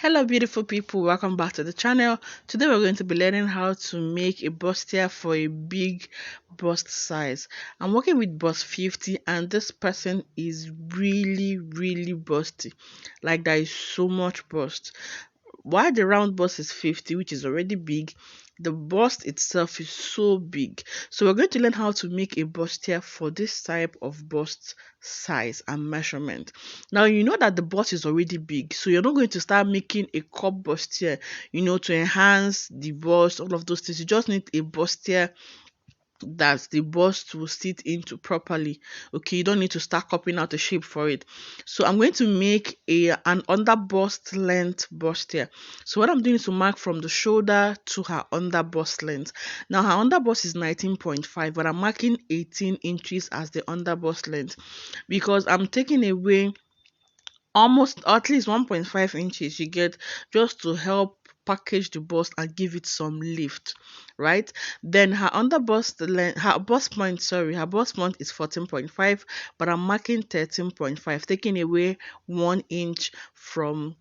Hello beautiful people, welcome back to the channel. Today we're going to be learning how to make a bustier for a big bust size. I'm working with bust 50 and this person is really busty. Like there is so much bust. While the round bust is 50, which is already big, the bust itself is so big. So we're going to learn how to make a bustier for this type of bust size and measurement. Now you know that the bust is already big, so you're not going to start making a cup bustier, to enhance the bust, all of those things. You just need a bustier that the bust will sit into properly. Okay, you don't need to start copying out a shape for it. So I'm going to make an under bust length bustier. So what I'm doing is to mark from the shoulder to her under bust length. Now her under bust is 19.5, but I'm marking 18 inches as the under bust length because I'm taking away almost at least 1.5 inches, you get, just to help package the bust and give it some lift, right? Then her under bust length, her bust point is 14.5, but I'm marking 13.5, taking away 1 inch from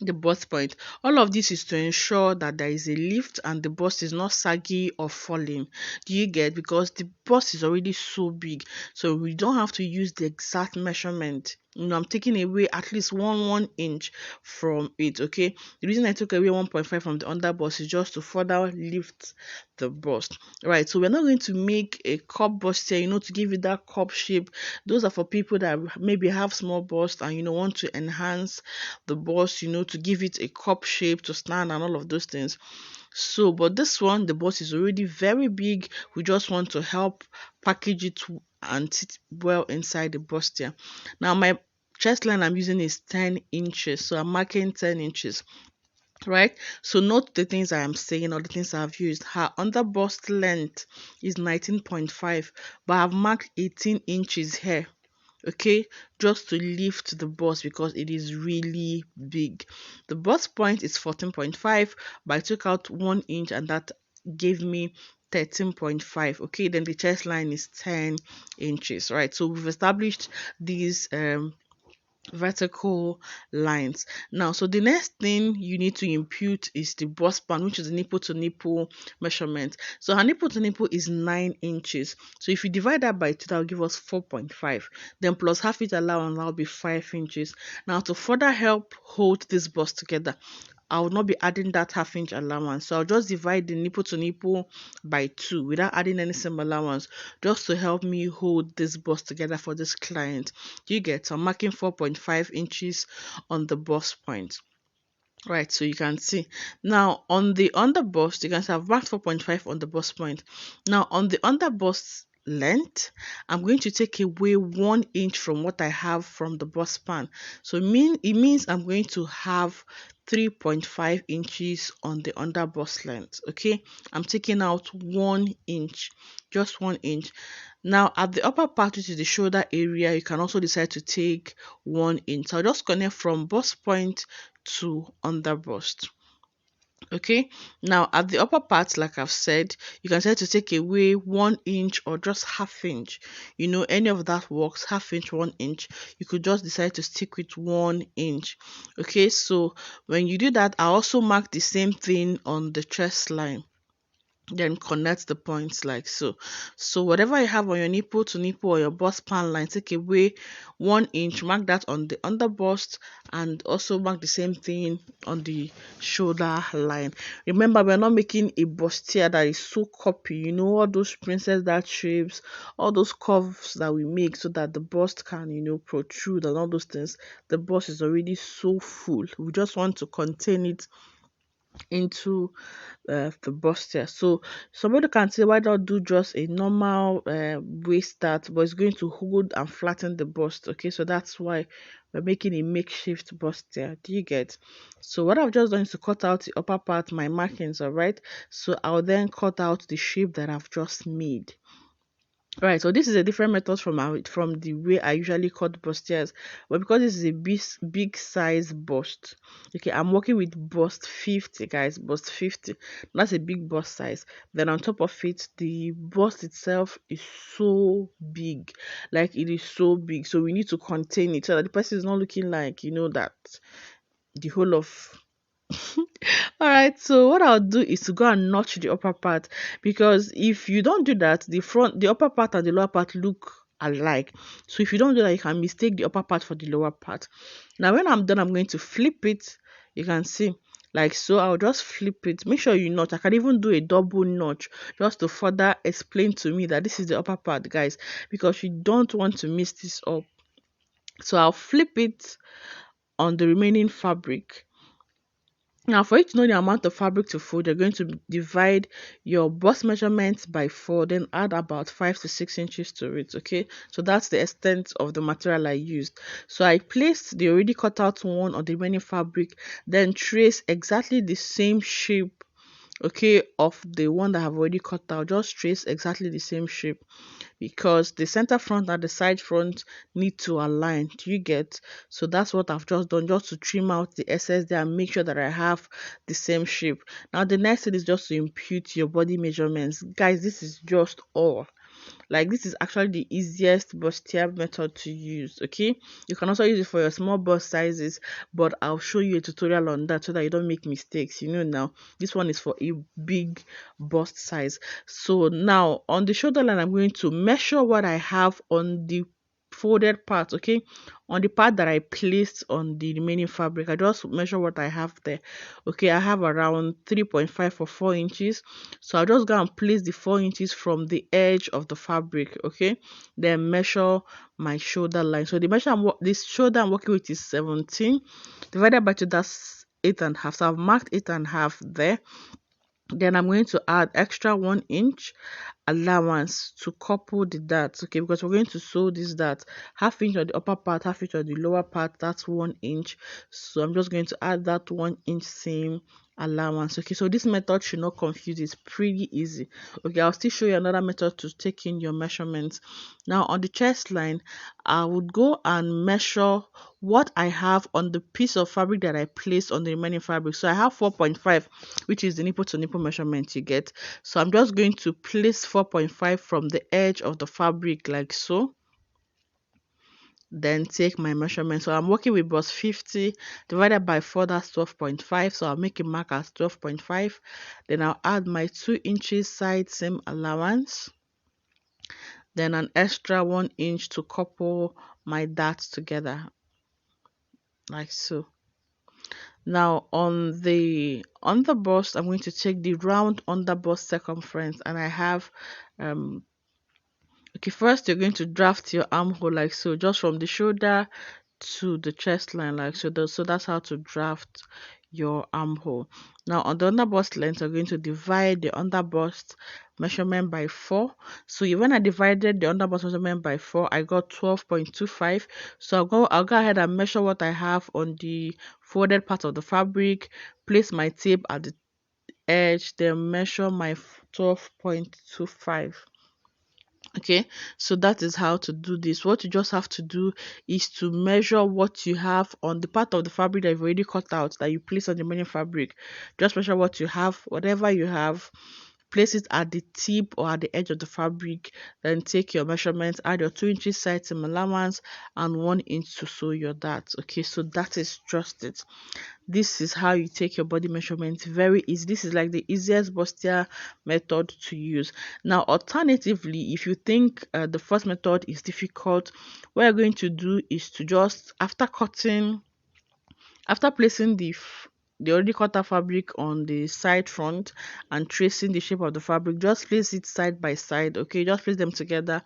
the bust point. All of this is to ensure that there is a lift and the bust is not saggy or falling. Do you get? Because the bust is already so big, so we don't have to use the exact measurement. I'm taking away at least 1 inch from it. Okay, the reason I took away 1.5 from the under bust is just to further lift the bust. Right, so we're not going to make a cup bust here, to give it that cup shape. Those are for people that maybe have small bust and want to enhance the bust, to give it a cup shape to stand and all of those things. So, but this one, the bust is already very big. We just want to help package it and sit well inside the bustier. Now, my chest line I'm using is 10 inches, so I'm marking 10 inches. Right, so note the things I am saying or the things I've used. Her under bust length is 19.5, but I've marked 18 inches here, okay, just to lift the bust because it is really big. The bust point is 14.5, but I took out 1 inch and that gave me 13.5. Okay, then the chest line is 10 inches. Right, so we've established these vertical lines. Now, so the next thing you need to impute is the bust span, which is the nipple to nipple measurement. So her nipple to nipple is 9 inches. So if you divide that by 2, that will give us 4.5. Then plus half inch allowance, that will be 5 inches. Now, to further help hold this bust together, I will not be adding that half-inch allowance. So I'll just divide the nipple to nipple by 2 without adding any same allowance, just to help me hold this bust together for this client. You get? So I'm marking 4.5 inches on the bust point. Right, so you can see now on the under bust, you can see I've marked 4.5 on the bust point. Now on the under bust length, I'm going to take away 1 inch from what I have from the bust span. So it means I'm going to have 3.5 inches on the under bust length. Okay, I'm taking out 1 inch, just 1 inch. Now at the upper part, which is the shoulder area, you can also decide to take 1 inch. So I'll just connect from bust point to under bust. Okay, now at the upper part, like I've said, you can decide to take away 1 inch or just half-inch. Any of that works. Half-inch, 1 inch. You could just decide to stick with 1 inch. Okay, so when you do that, I also mark the same thing on the chest line, then connect the points like so. So whatever you have on your nipple to nipple or your bust span line, take away 1 inch, mark that on the under bust, and also mark the same thing on the shoulder line. Remember, we're not making a bustier that is so copy, all those princess dart shapes, all those curves that we make so that the bust can protrude and all those things. The bust is already so full, we just want to contain it into the bustier. So somebody can say, why not do just a normal waist start, but it's going to hold and flatten the bust. Okay, so that's why we're making a makeshift bustier. Do you get? So what I've just done is to cut out the upper part, my markings. All right, so I'll then cut out the shape that I've just made. Right, so this is a different method from the way I usually cut bustiers, but because this is a big size bust, okay, I'm working with bust 50, guys, bust 50. That's a big bust size. Then on top of it, the bust itself is so big, like it is so big, so we need to contain it so that the person is not looking like that the whole of all right, so what I'll do is to go and notch the upper part, because if you don't do that, the upper part and the lower part look alike. So if you don't do that, you can mistake the upper part for the lower part. Now when I'm done, I'm going to flip it. You can see, like so. I'll just flip it. Make sure you notch. I can even do a double notch just to further explain to me that this is the upper part, guys, because you don't want to mess this up. So I'll flip it on the remaining fabric. Now, for you to know the amount of fabric to fold, you're going to divide your bust measurement by 4, then add about 5 to 6 inches to it, okay? So that's the extent of the material I used. So I placed the already cut out one on the remaining fabric, then trace exactly the same shape, okay, of the one that I've already cut out. Just trace exactly the same shape, because the center front and the side front need to align. Do you get? So that's what I've just done, just to trim out the excess there and make sure that I have the same shape. Now the next thing is just to impute your body measurements, guys. This is just all. Like, this is actually the easiest bustier method to use, okay? You can also use it for your small bust sizes, but I'll show you a tutorial on that so that you don't make mistakes. You know, now this one is for a big bust size. So now on the shoulder line, I'm going to measure what I have on the folded part, okay, on the part that I placed on the remaining fabric. I just measure what I have there. Okay, I have around 3.5 or 4 inches, so I'll just go and place the 4 inches from the edge of the fabric, okay, then measure my shoulder line. So the measure this shoulder I'm working with is 17 divided by 2, that's 8.5. So I've marked 8.5 there. Then I'm going to add extra 1 inch allowance to couple the darts, okay, because we're going to sew this dart half inch on the upper part, half inch on the lower part. That's 1 inch. So I'm just going to add that 1 inch seam allowance, okay. So this method should not confuse. It's pretty easy, okay. I'll still show you another method to take in your measurements. Now on the chest line, I would go and measure what I have on the piece of fabric that I placed on the remaining fabric. So I have 4.5, which is the nipple to nipple measurement, you get. So I'm just going to place 4.5 from the edge of the fabric like so, then take my measurement. So I'm working with bust 50 divided by 4, that's 12.5. So I'll make a mark as 12.5. Then I'll add my 2 inches side seam allowance, then an extra 1 inch to couple my darts together like so. Now on the bust, I'm going to take the round under bust circumference, and I have okay, first you're going to draft your armhole like so, just from the shoulder to the chest line like so. So that's how to draft your armhole. Now on the underbust length, you're going to divide the underbust measurement by 4. So when I divided the underbust measurement by 4, I got 12.25. So I'll go ahead and measure what I have on the folded part of the fabric, place my tape at the edge, then measure my 12.25. Okay, so that is how to do this. What you just have to do is to measure what you have on the part of the fabric that you've already cut out, that you place on the remaining fabric. Just measure what you have, whatever you have, place it at the tip or at the edge of the fabric, then take your measurements, add your 2 inches side seam allowance and 1 inch to sew your dart. Okay, so that is just it. This is how you take your body measurements. Very easy. This is like the easiest bustier method to use. Now alternatively, if you think the first method is difficult, what you're going to do is to just, after placing the already cut out fabric on the side front and tracing the shape of the fabric, just place it side by side, okay. Just place them together,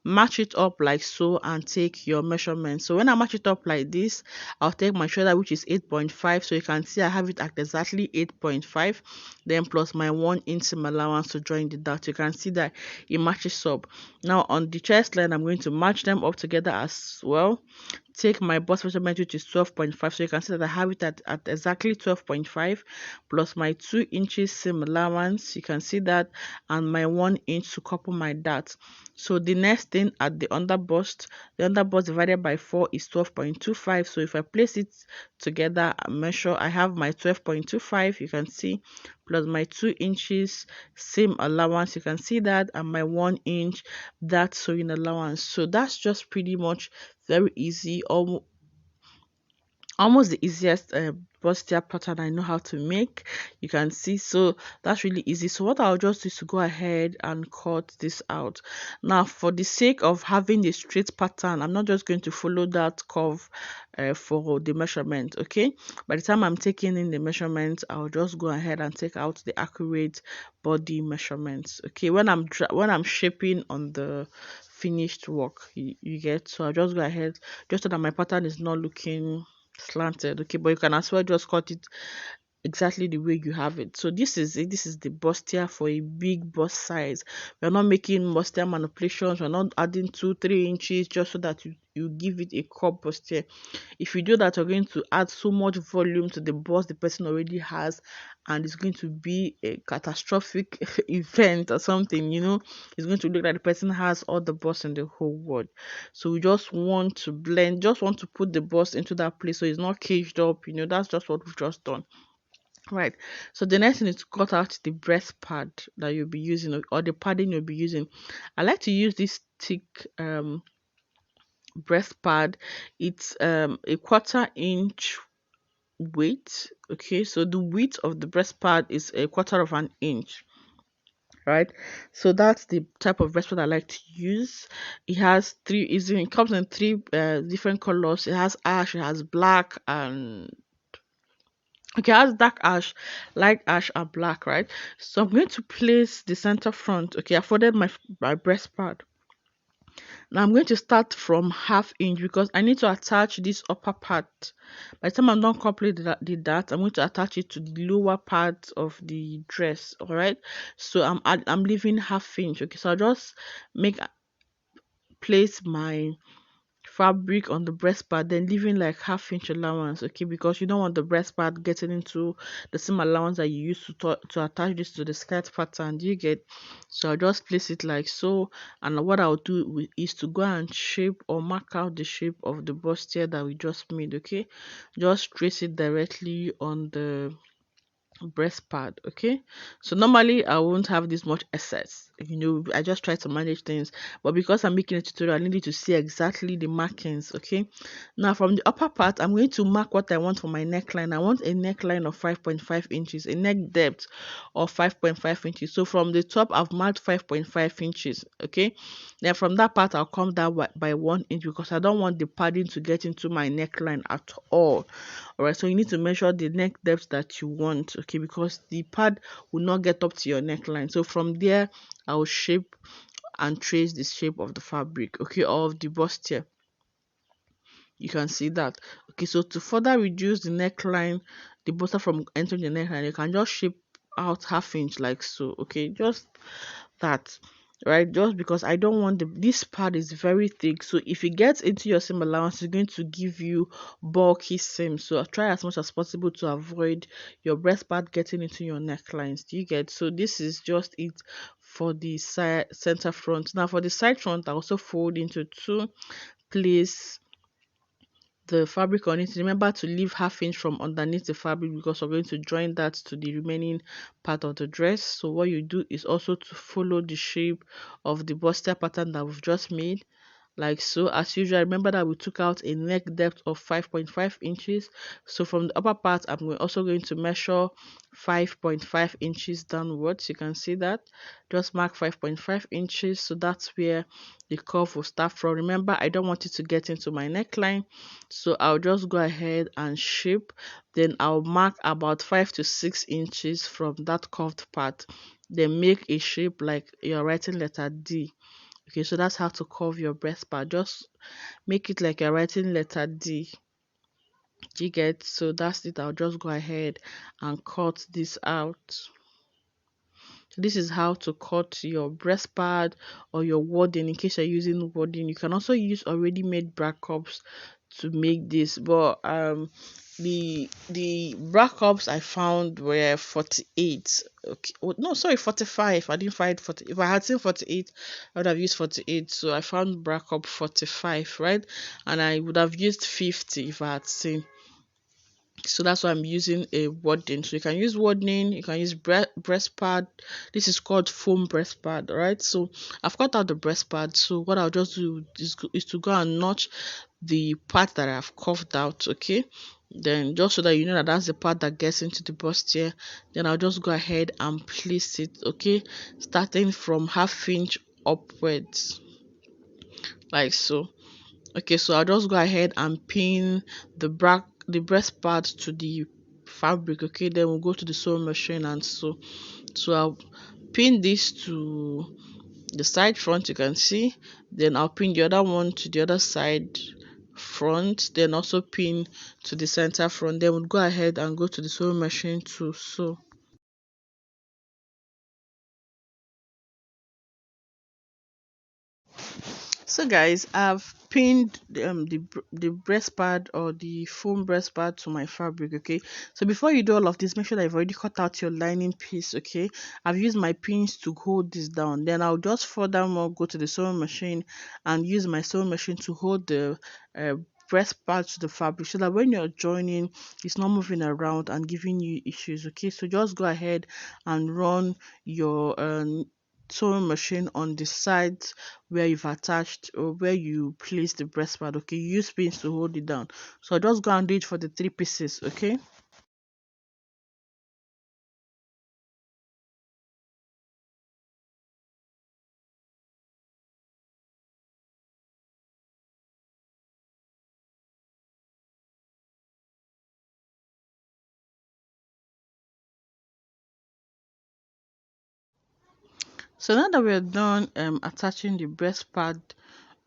match it up like so, and take your measurement. So when I match it up like this, I'll take my shoulder, which is 8.5. So you can see I have it at exactly 8.5, then plus my 1 inch seam allowance to join the dart. You can see that it matches up. Now on the chest line, I'm going to match them up together as well, take my bust measurement, which is 12.5. So you can see that I have it at exactly 12.5 plus my 2 inches seam allowance. You can see that, and my 1 inch to couple my dart. So the next thing at the underbust divided by 4 is 12.25. So if I place it together and measure, I have my 12.25, you can see, plus my 2 inches seam allowance, you can see that, and my 1 inch that sewing allowance. So that's just pretty much very easy. almost the easiest bustier pattern I know how to make. You can see, so that's really easy. So what I'll just do is to go ahead and cut this out. Now for the sake of having a straight pattern, I'm not just going to follow that curve for the measurement. Okay, by the time I'm taking in the measurements, I'll just go ahead and take out the accurate body measurements. Okay, when I'm shaping on the finished work, you get, so I'll just go ahead, just so that my pattern is not looking slanted. Okay, but you can as well just cut it exactly the way you have it. So this is it. This is the bustier for a big bust size. We're not making bustier manipulations. We're not adding 2-3 inches just so that you give it a cup bustier. If you do that, you're going to add so much volume to the bust the person already has, and it's going to be a catastrophic event or something. It's going to look like the person has all the bust in the whole world. So we just want to blend, just want to put the bust into that place so it's not caged up. That's just what we've just done. Right. So the next thing is to cut out the breast pad that you'll be using, or the padding you'll be using. I like to use this thick breast pad. It's a 1/4 inch weight. Okay, so the width of the breast pad is a 1/4 of an inch. Right, so that's the type of breast pad I like to use. It comes in three different colors. It has ash, it has black, and okay, it has dark ash, light ash, and black. Right, so I'm going to place the center front. Okay, I folded my breast pad. Now I'm going to start from 1/2 inch because I need to attach this upper part. By the time I'm done complete that, I'm going to attach it to the lower part of the dress. All right, so I'm leaving 1/2 inch. Okay, so I'll just make place my fabric on the breast part, then leaving like 1/2 inch allowance. Okay, because you don't want the breast part getting into the same allowance that you use to attach this to the skirt pattern. Do you get? So I'll just place it like so, and what I'll do is to go and shape or mark out the shape of the bustier that we just made. Okay, just trace it directly on the breast pad. Okay, so normally I won't have this much excess. I just try to manage things, but because I'm making a tutorial, I need you to see exactly the markings. Okay, now from the upper part, I'm going to mark what I want for my neckline. I want a neckline of 5.5 inches, a neck depth of 5.5 inches. So from the top, I've marked 5.5 inches. Okay, then from that part, I'll come down by 1 inch because I don't want the padding to get into my neckline at all. All right, so you need to measure the neck depth that you want. Okay, because the pad will not get up to your neckline. So from there, I will shape and trace the shape of the fabric. Okay, of the bustier. You can see that. Okay, so to further reduce the neckline, the bustier from entering the neckline, you can just shape out 1/2 inch like so. Okay, just that, right? Just because I don't want this part is very thick, so if it gets into your seam allowance, it's going to give you bulky seam. So try as much as possible to avoid your breast part getting into your necklines. Do you get? So this is just it for the side center front. Now for the side front, I also fold into two, place the fabric on it. Remember to leave 1/2 inch from underneath the fabric because we're going to join that to the remaining part of the dress. So what you do is also to follow the shape of the bustier pattern that we've just made, like so. As usual, remember that we took out a neck depth of 5.5 inches. So from the upper part, I'm also going to measure 5.5 inches downwards. You can see that. Just mark 5.5 inches. So that's where the curve will start from. Remember, I don't want it to get into my neckline, so I'll just go ahead and shape. Then I'll mark about 5 to 6 inches from that curved part. Then make a shape like you're writing letter D. Okay, so that's how to curve your breast part. Just make it like you're writing letter D. Do you get? So that's it. I'll just go ahead and cut this out. This is how to cut your breast pad or your wadding. In case you're using wadding, you can also use already made bra cups to make this, but the bra cups I found were 48. Okay, oh, no, sorry, 45. I didn't find 40. If I had seen 48, I would have used 48. So I found bra cup 45, right? And I would have used 50 if I had seen. So that's why I'm using a wadding. So you can use wadding, you can use breast pad. This is called foam breast pad. Right, so I've cut out the breast pad. So what I'll just do is to go and notch the part that I've carved out. Okay, Then just so that you know that that's the part that gets into the bustier, then I'll just go ahead and place it, okay, starting from half inch upwards, like so. Okay, so I'll just go ahead and pin the breast part to the fabric. Okay, then we'll go to the sewing machine and sew. So I'll pin this to the side front, you can see, then I'll pin the other one to the other side front, then also pin to the center front. Then we'll go ahead and go to the sewing machine to sew. So guys, I've pinned the breast pad or the foam breast pad to my fabric. Okay, so before you do all of this, make sure that you've already cut out your lining piece. Okay, I've used my pins to hold this down. Then I'll just furthermore go to the sewing machine and use my sewing machine to hold the uh, breast pad to the fabric, so that when you're joining, it's not moving around and giving you issues. Okay, so just go ahead and run your sewing machine on the sides where you've attached or where you place the breast pad. Okay, you use pins to hold it down. So just go and do it for the 3 pieces. Okay. So now that we're done attaching the breast pad,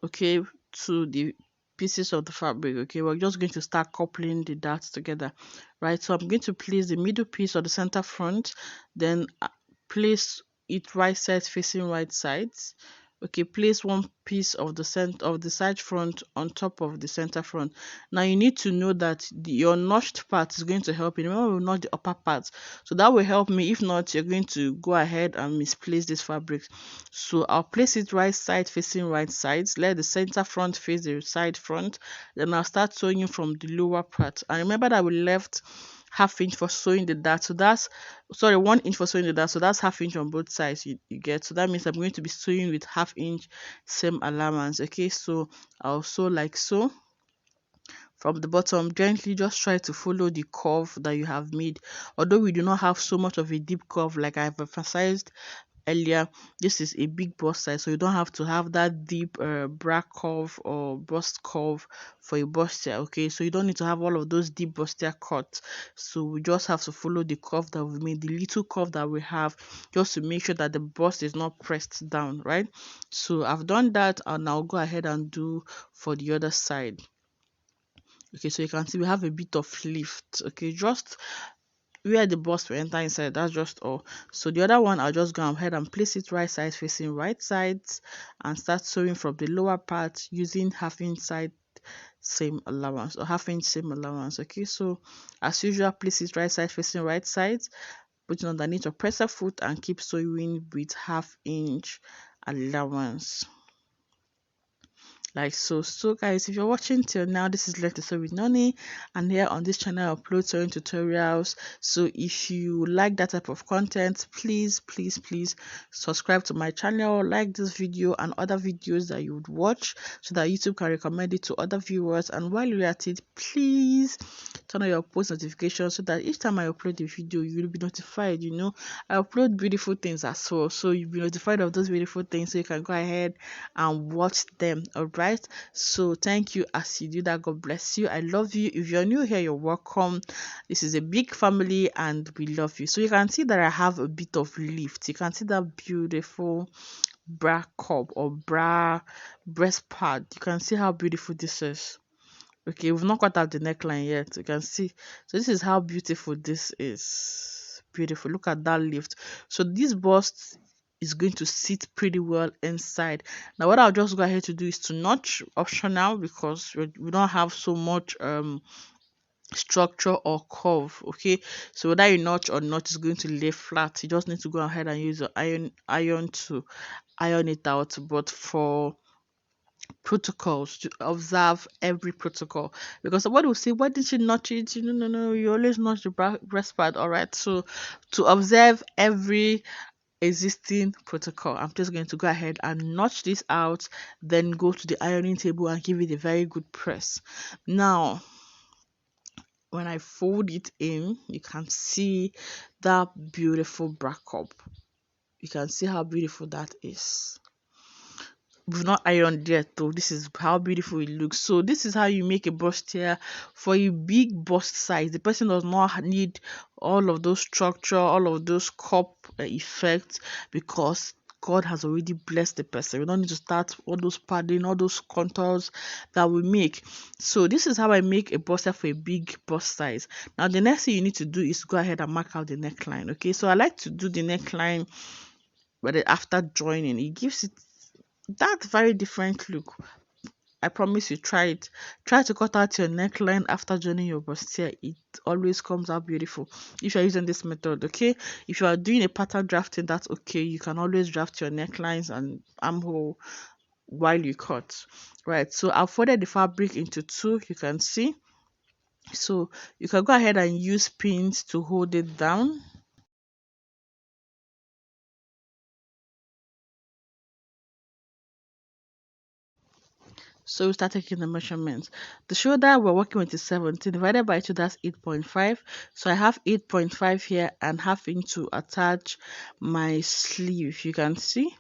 okay, to the pieces of the fabric, okay, we're just going to start coupling the darts together, right? So I'm going to place the middle piece or the center front, then place it right sides facing right sides. Okay, place one piece of the center of the side front on top of the center front. Now you need to know that your notched part is going to help you. Remember, we not the upper part, so that will help me. If not, you're going to go ahead and misplace this fabric. So I'll place it right side facing right sides. Let the center front face the side front. Then I'll start sewing from the lower part. And remember that we left half inch for sewing the dart, so that's, sorry, 1 inch for sewing the dart, so that's half inch on both sides. You get, so that means I'm going to be sewing with half inch same allowance. Okay, so I'll sew like so from the bottom. Gently just try to follow the curve that you have made. Although we do not have so much of a deep curve like I've emphasized earlier, this is a big bust size, so you don't have to have that deep bra curve or bust curve for a bustier. Okay, so you don't need to have all of those deep bustier cuts. So we just have to follow the curve that we made, the little curve that we have, just to make sure that the bust is not pressed down, right? So I've done that, and I'll go ahead and do for the other side. Okay, so you can see we have a bit of lift. Okay, just where the bust will enter inside, that's just all. So the other one, I'll just go ahead and place it right sides facing right sides and start sewing from the lower part using half inch side same allowance or half inch same allowance. Okay, so as usual, place it right side facing right sides, put it underneath your presser foot and keep sewing with half inch allowance, like so. So guys, if you're watching till now, this is Learn to Sew with Noni, and here on this channel I upload sewing tutorials. So if you like that type of content, please subscribe to my channel, like this video and other videos that you would watch, so that YouTube can recommend it to other viewers. And while you're at it, please turn on your post notifications, so that each time I upload a video, you will be notified. You know, I upload beautiful things as well, so you'll be notified of those beautiful things, so you can go ahead and watch them. All right, so thank you as you do that. God bless you. I love you. If you're new here, you're welcome. This is a big family and we love you. So you can see that I have a bit of lift. You can see that beautiful bra cup or bra breast pad. You can see how beautiful this is. Okay, we've not cut out the neckline yet. You can see, so this is how beautiful this is. Beautiful. Look at that lift. So this bust is going to sit pretty well inside. Now what I'll just go ahead to do is to notch, optional, because we don't have so much structure or curve. Okay, so whether you notch or not is going to lay flat. You just need to go ahead and use your iron to iron it out. But for protocols, to observe every protocol, because somebody will say, why did you notch it? No, you always notch the breast pad. All right, so to observe every existing protocol, I'm just going to go ahead and notch this out, then go to the ironing table and give it a very good press. Now when I fold it in, you can see that beautiful back up. You can see how beautiful that is. We've not ironed yet though. This is how beautiful it looks. So this is how you make a bustier for a big bust size. The person does not need all of those structure, all of those cup effects, because God has already blessed the person. We don't need to start all those padding, all those contours that we make. So this is how I make a bustier for a big bust size. Now the next thing you need to do is go ahead and mark out the neckline. Okay, so I like to do the neckline, but then after joining, it gives it that very different look. I promise you, try it. Try to cut out your neckline after joining your bustier. It always comes out beautiful if you're using this method. Okay, if you are doing a pattern drafting, that's okay. You can always draft your necklines and armhole while you cut. Right, so I've folded the fabric into two, you can see. So you can go ahead and use pins to hold it down. So we start taking the measurements. The shoulder we're working with is 17 divided by 2, that's 8.5. So I have 8.5 here and half inch to attach my sleeve. You can see.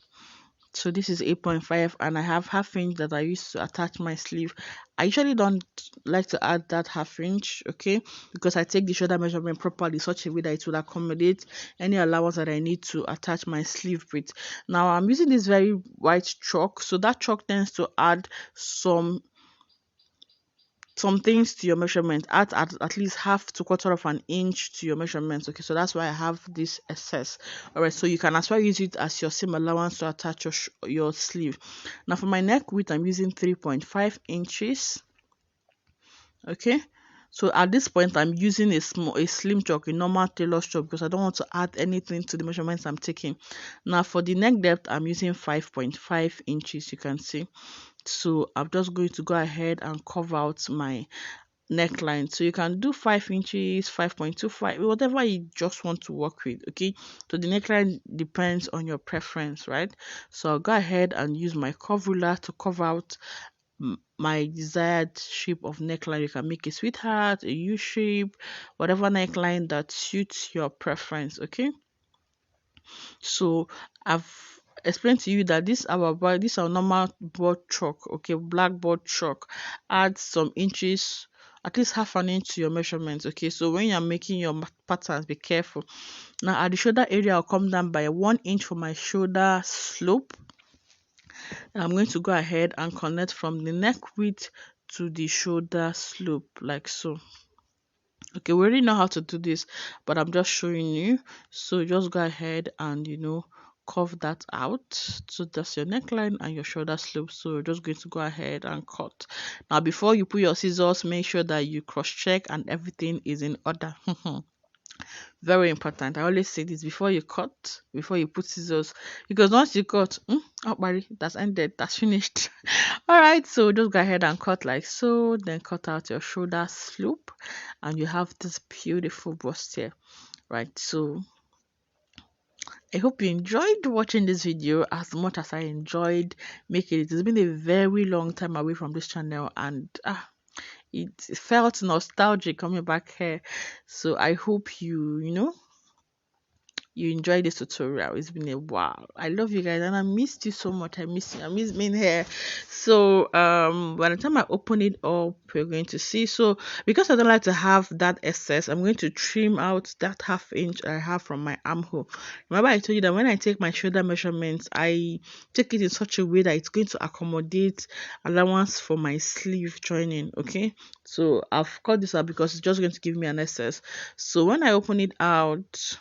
So this is 8.5 and I have half inch that I use to attach my sleeve. I usually don't like to add that half inch, okay, because I take the shoulder measurement properly such a way that it will accommodate any allowance that I need to attach my sleeve with. Now I'm using this very white chalk, so that chalk tends to add some things to your measurement. Add at least half to quarter of an inch to your measurements. Okay, so that's why I have this excess. All right, so you can as well use it as your seam allowance to attach your sleeve. Now for my neck width, I'm using 3.5 inches. Okay, so at this point I'm using a slim chalk, a normal tailor's chalk, because I don't want to add anything to the measurements I'm taking. Now for the neck depth, I'm using 5.5 inches. You can see. So I'm just going to go ahead and cover out my neckline. So you can do 5 inches, 5.25, whatever you just want to work with. Okay, so the neckline depends on your preference, right? So I'll go ahead and use my curve ruler to cover out my desired shape of neckline. You can make a sweetheart, a U shape, whatever neckline that suits your preference. Okay, so I've explained to you that this our normal board chalk, okay, blackboard chalk. Add some inches, at least half an inch to your measurements. Okay, so when you're making your patterns, be careful. Now at the shoulder area, I'll come down by 1 inch for my shoulder slope. And I'm going to go ahead and connect from the neck width to the shoulder slope, like so. Okay, we already know how to do this, but I'm just showing you. So just go ahead and curve that out. So that's your neckline and your shoulder slope. So we're just going to go ahead and cut. Now before you put your scissors, make sure that you cross check and everything is in order. Very important. I always say this before you cut, before you put scissors, because once you cut, oh buddy, that's ended, that's finished. All right, so just go ahead and cut like so, then cut out your shoulder slope and you have this beautiful bust here. Right, so I hope you enjoyed watching this video as much as I enjoyed making it. It's been a very long time away from this channel and it felt nostalgic coming back here. So I hope you enjoyed this tutorial. It's been a while. I love you guys and I missed you so much. I miss you. I miss being here. So by the time I open it up, you're going to see. So because I don't like to have that excess, I'm going to trim out that half inch I have from my armhole. Remember I told you that when I take my shoulder measurements, I take it in such a way that it's going to accommodate allowance for my sleeve joining. Okay, so I've cut this out because it's just going to give me an excess. So when I open it out,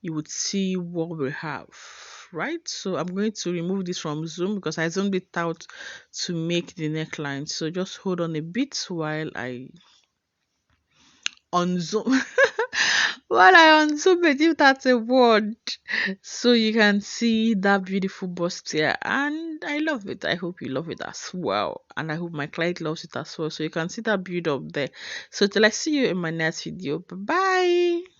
you would see what we have, right? So I'm going to remove this from zoom because I zoomed it out to make the neckline. So just hold on a bit while I unzoom. While I unzoom it, if that's a word. So you can see that beautiful bust here and I love it. I hope you love it as well and I hope my client loves it as well. So you can see that build up there. So till I see you in my next video, bye bye.